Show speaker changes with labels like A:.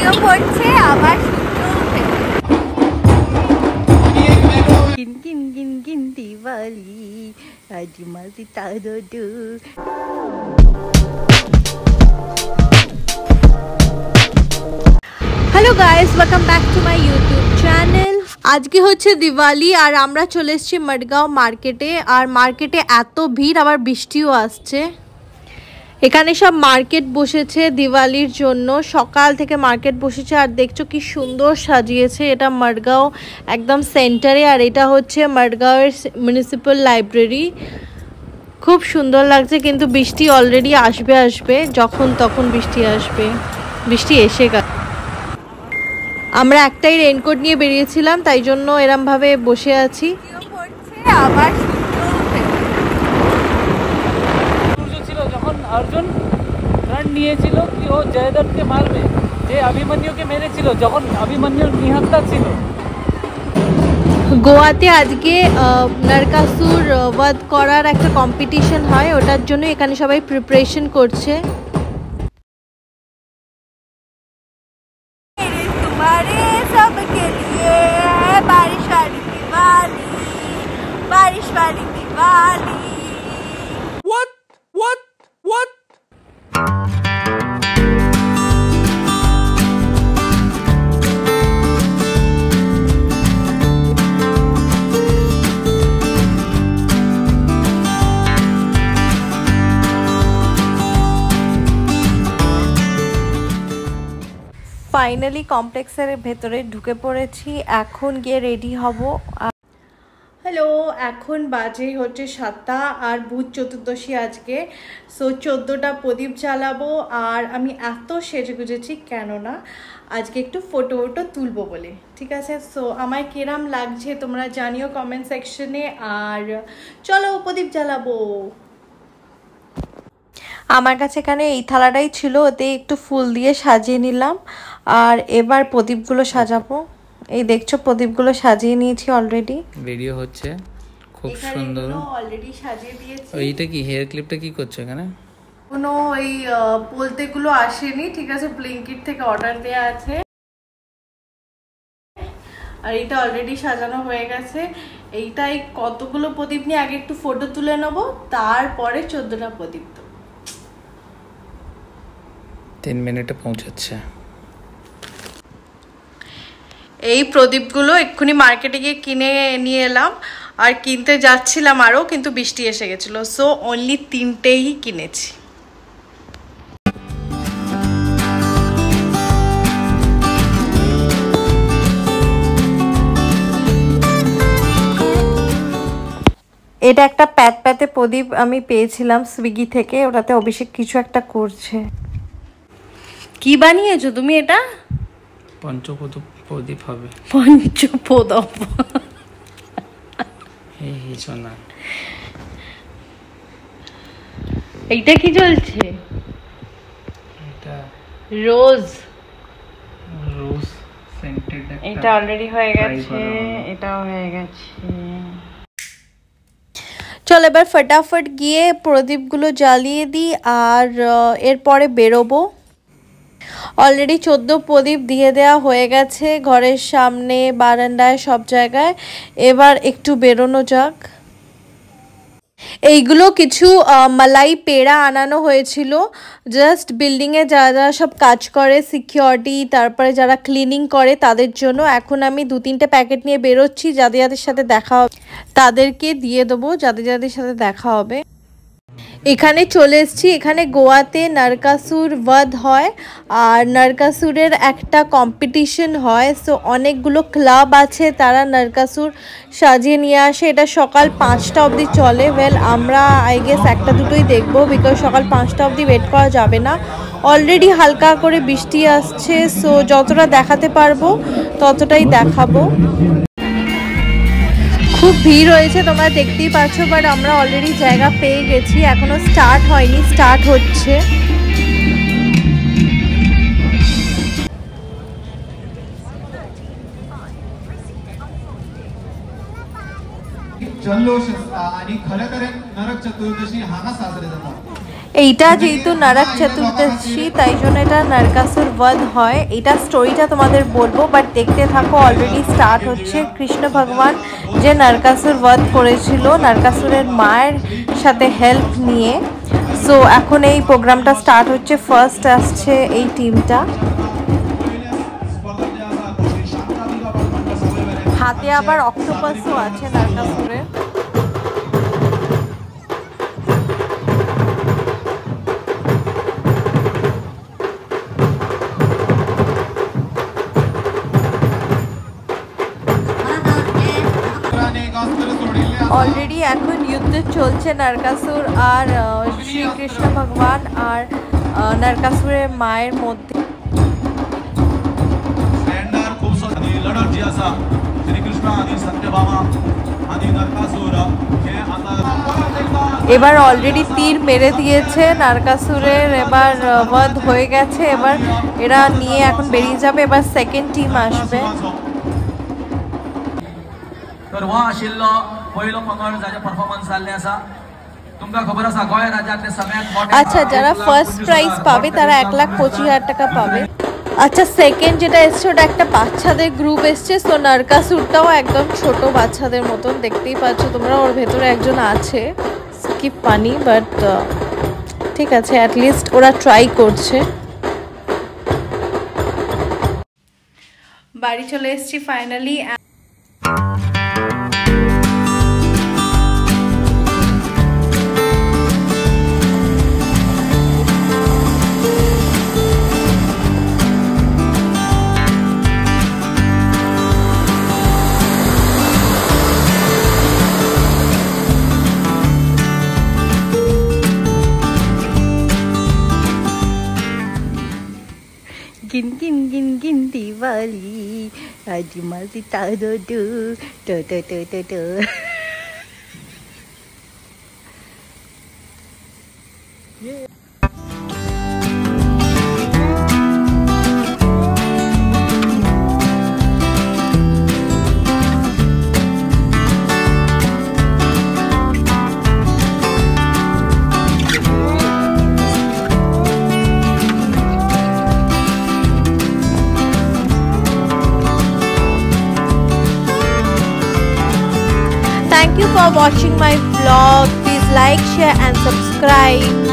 A: বৃষ্টিও পড়ছে আবার কিন কিন কিন কিন দিওয়ালি আজ মাসি তাদু। Hello guys, welcome back to my YouTube channel. আজকে হচ্ছে দিওয়ালি আর আমরা চলে এসেছি মডগাঁও মার্কেটে। আর মার্কেটে এত ভিড়, আবার বৃষ্টিও আসছে। এখানে সব মার্কেট বসেছে দিওয়ালির জন্য, সকাল থেকে মার্কেট বসেছে। আর দেখছো কি সুন্দর সাজিয়েছে। এটা মডগাঁও একদম সেন্টারে, আর এটা হচ্ছে মডগাঁওয়ের মিউনিসিপ্যাল লাইব্রেরি। খুব সুন্দর লাগছে, কিন্তু বৃষ্টি অলরেডি আসবে যখন তখন বৃষ্টি আসবে। বৃষ্টি এসে গেছে। আমরা একটাই রেইনকোট নিয়ে বেরিয়েছিলাম, তাই জন্য এরমভাবে বসে আছি। আবার
B: अर्जुन रण নিয়েছিল কি ও জয়দত্তকে মারবে, যে অভিমন্যুকে মেরেছিল যখন অভিমন্যু নিহত ছিল।
A: গোয়াতে আজকে নরকাসুর বধ করার একটা কম্পিটিশন হয়, ওটার জন্য এখানে সবাই প্রিপারেশন করছে। बारिश वाली दिवाली।
B: What?
A: ফাইনালি কমপ্লেক্সের ভেতরে ঢুকে পড়েছি, এখন গিয়ে রেডি হব। হ্যালো, এখন বাজে হচ্ছে 7টা, আর ভূত চতুর্দশী আজকে। সো 14টা প্রদীপ জ্বালাবো। আর আমি এত সেজে গুজেছি কেননা আজকে একটু ফটো তুলবো বলে, ঠিক আছে। সো আমায় কিরম লাগছে তোমরা জানিও কমেন্ট সেকশনে। আর চলো প্রদীপ জ্বালাবো। আমার কাছে এখানে এই থালাটাই ছিল, ওতে একটু ফুল দিয়ে সাজিয়ে নিলাম। আর এবার প্রদীপগুলো সাজাবো। এই দেখছো প্রদীপগুলো সাজিয়ে নিয়েছি অলরেডি।
B: ভিডিও হচ্ছে খুব সুন্দর,
A: অলরেডি সাজিয়ে দিয়েছি।
B: এইটা কি হেয়ার ক্লিপটা কি করছো এখানে?
A: কোনো ওই বলতেগুলো আসেনি, ঠিক আছে। ব্লিঙ্কিট থেকে অর্ডার দেয়া আছে। আর এটা অলরেডি সাজানো হয়ে গেছে। এইটাই কতগুলো প্রদীপ নিয়ে আগে একটু ফটো তুলে নেবো, তারপরে 14টা প্রদীপ দেবো।
B: 3 মিনিটে পৌঁছাচ্ছে।
A: এই প্রদীপগুলো এক্ষুনি মার্কেটে গিয়ে কিনে নিয়ে এলাম। আর কিনতে যাচ্ছিলাম আরও, কিন্তু বৃষ্টি এসে গেছিলো। সো অনলি 3টেই কিনেছি। এটা একটা প্যাতে প্রদীপ আমি পেয়েছিলাম সুইগি থেকে, ওটাতে অভিষেক কিছু একটা করছে। কি বানিয়েছো তুমি এটা?
B: পঞ্চপ্রদীপ হবে।
A: পঞ্চপ্রদীপ।
B: সোনা,
A: এইটা কি চলছে?
B: এটা
A: রোজ
B: সেন্টেড।
A: এটা অলরেডি হয়ে গেছে, এটাও হয়ে গেছে। চল এবার ফটাফট গিয়ে প্রদীপগুলো জ্বালিয়ে দিই, আর এরপরে বেরোবো। অলরেডি 14 প্রদীপ দিয়ে দেওয়া হয়ে গেছে ঘরের সামনে, বারান্দায়, সব জায়গায়। এবার একটু বেরোনো যাক। এইগুলো কিছু মালাই পেড়া আনানো হয়েছিল, জাস্ট বিল্ডিংয়ে যারা সব কাজ করে, সিকিউরিটি, তারপরে যারা ক্লিনিং করে তাদের জন্য। এখন আমি 2-3টে প্যাকেট নিয়ে বেরোচ্ছি, যাদের সাথে দেখা হবে তাদেরকে দিয়ে দেবো, যাদের সাথে দেখা হবে। এখানে চলে এসেছি। এখানে গোয়াতে নরকাসুর বধ হয়, আর নরকাসুরের একটা কম্পিটিশন হয়। সো অনেকগুলো ক্লাব আছে, তারা নরকাসুর সাজিয়ে নিয়ে আসে। এটা সকাল 5টা অবধি চলে। আমরা আই গেস 1টা-2টোই দেখবো, বিকজ সকাল 5টা অবধি ওয়েট করা যাবে না। অলরেডি হালকা করে বৃষ্টি আসছে, সো যতটা দেখাতে পারবো ততটাই দেখাবো। খুব ভিড় হয়েছে, তোমরা দেখতেই পাচ্ছ। বাট আমরা অলরেডি জায়গা পেয়ে গেছি, এখনো স্টার্ট হয়নি, স্টার্ট হচ্ছে।
C: जल्लोष आणि खरं तर नरक चतुर्दशी हा साजरे जातात।
A: এইটা যেহেতু নরক চতুর্দশী তাই জন্য এটা নরকাসুর বধ হয়। এটা স্টোরিটা তোমাদের বলবো, বাট দেখতে থাকো। অলরেডি স্টার্ট হচ্ছে। কৃষ্ণ ভগবান যে নরকাসুর বধ করেছিল নরকাসুরের মায়ের সাথে হেল্প নিয়ে, সো এখন এই প্রোগ্রামটা স্টার্ট হচ্ছে। ফার্স্ট আসছে এই টিমটা, হাতে আবার অক্টোপাসও আছে নরকাসুরের। অলরেডি এখন যুদ্ধ চলছে নরকাসুর আর শ্রীকৃষ্ণ ভগবান আর নরকাসুরের মায়ের মধ্যে। এবার অলরেডি তীর মেরে দিয়েছে নরকাসুরের, এবার বধ হয়ে গেছে। এবার এরা নিয়ে এখন বেরিয়ে যাবে। এবার সেকেন্ড টিম আসবে। আচ্ছা, যারা ফার্স্ট প্রাইজ পাবে তারা 1,25,000 টাকা পাবে। আচ্ছা, সেকেন্ড যেটা এসছে ওটা একটা বাচ্চাদের গ্রুপ এসছে। সো নরকাসুরটাও একদম ছোট বাচ্চাদের মতন, দেখতেই পাচ্ছ তোমরা। ওর ভেতরে একজন আছে, কি ফানি, বাট ঠিক আছে, অ্যাটলিস্ট ওরা ট্রাই করছে। বাড়ি চলে এসেছি ফাইনালি। गिन गिन गिन गिन दिवाली आज मस्ती तारो दो तो तो तो तो तो। Thank you for watching my vlog. Please like, share and subscribe.